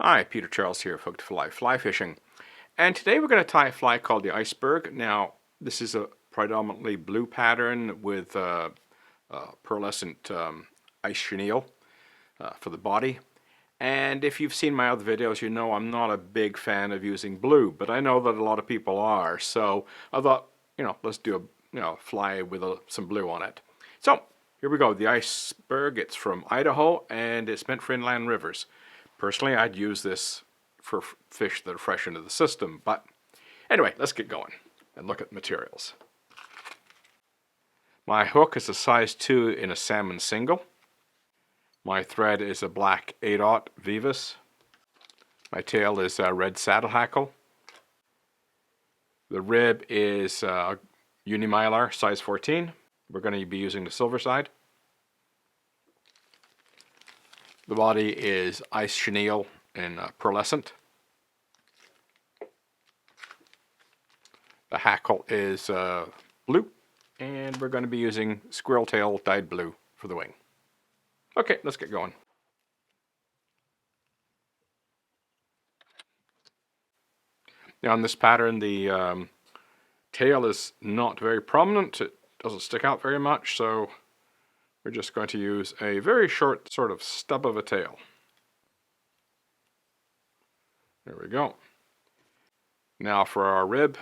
Hi, Peter Charles here, Hooked Fly Fly Fishing. And today we're going to tie a fly called the Iceberg. Now, this is a predominantly blue pattern with pearlescent ice chenille for the body. And if you've seen my other videos, you know I'm not a big fan of using blue, but I know that a lot of people are. So I thought, let's do a fly with some blue on it. So here we go. The Iceberg, it's from Idaho, and it's meant for inland rivers. Personally, I'd use this for fish that are fresh into the system, but anyway, let's get going and look at materials. My hook is a size 2 in a salmon single. My thread is a black 8/0 Veevus. My tail is a red saddle hackle. The rib is Unimylar size 14. We're going to be using the silver side. The body is ice chenille in pearlescent. The hackle is blue, and we're going to be using squirrel tail dyed blue for the wing. Okay, let's get going. Now in this pattern, the tail is not very prominent. It doesn't stick out very much, so we're just going to use a very short sort of stub of a tail. There we go. Now for our rib,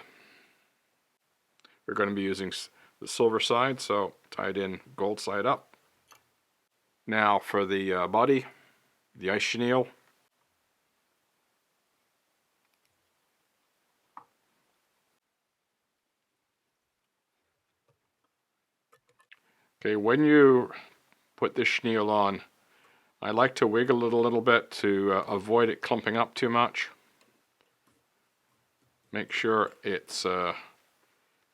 we're going to be using the silver side, so tied in gold side up. Now for the body, the ice chenille. Okay, when you put this chenille on, I like to wiggle it a little bit to avoid it clumping up too much. Make sure it's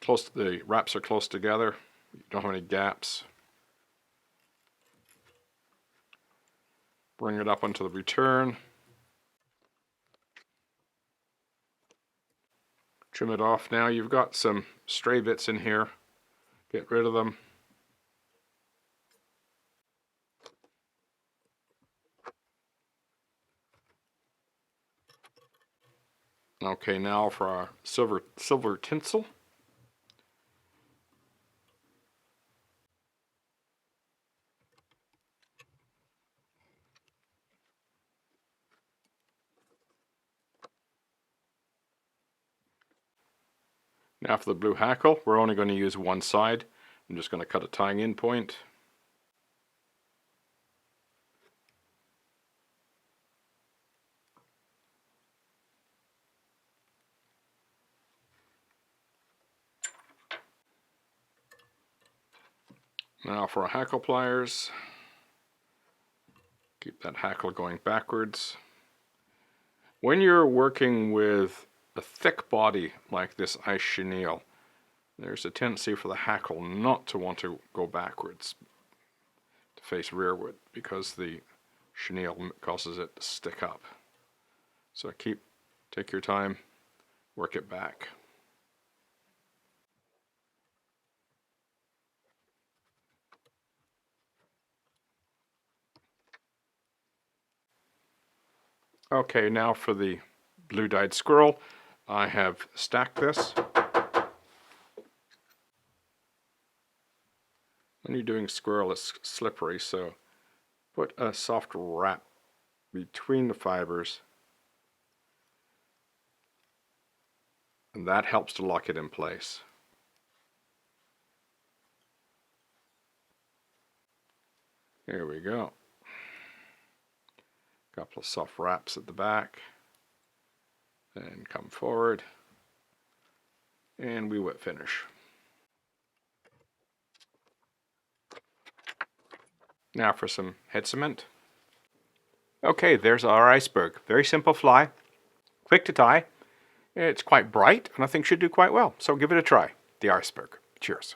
close to the wraps are close together. You don't have any gaps. Bring it up onto the return. Trim it off. Now you've got some stray bits in here. Get rid of them. Okay, now for our silver tinsel. Now for the blue hackle, we're only going to use one side. I'm just going to cut a tying in point. Now for our hackle pliers, keep that hackle going backwards. When you're working with a thick body like this ice chenille, there's a tendency for the hackle not to want to go backwards, to face rearward, because the chenille causes it to stick up. So take your time, work it back. Okay, now for the blue dyed squirrel, I have stacked this. When you're doing squirrel, it's slippery, so put a soft wrap between the fibers, and that helps to lock it in place. Here we go. Couple of soft wraps at the back, and come forward, and we wet finish. Now for some head cement. Okay, there's our Iceberg. Very simple fly, quick to tie. It's quite bright, and I think should do quite well. So give it a try. The Iceberg. Cheers.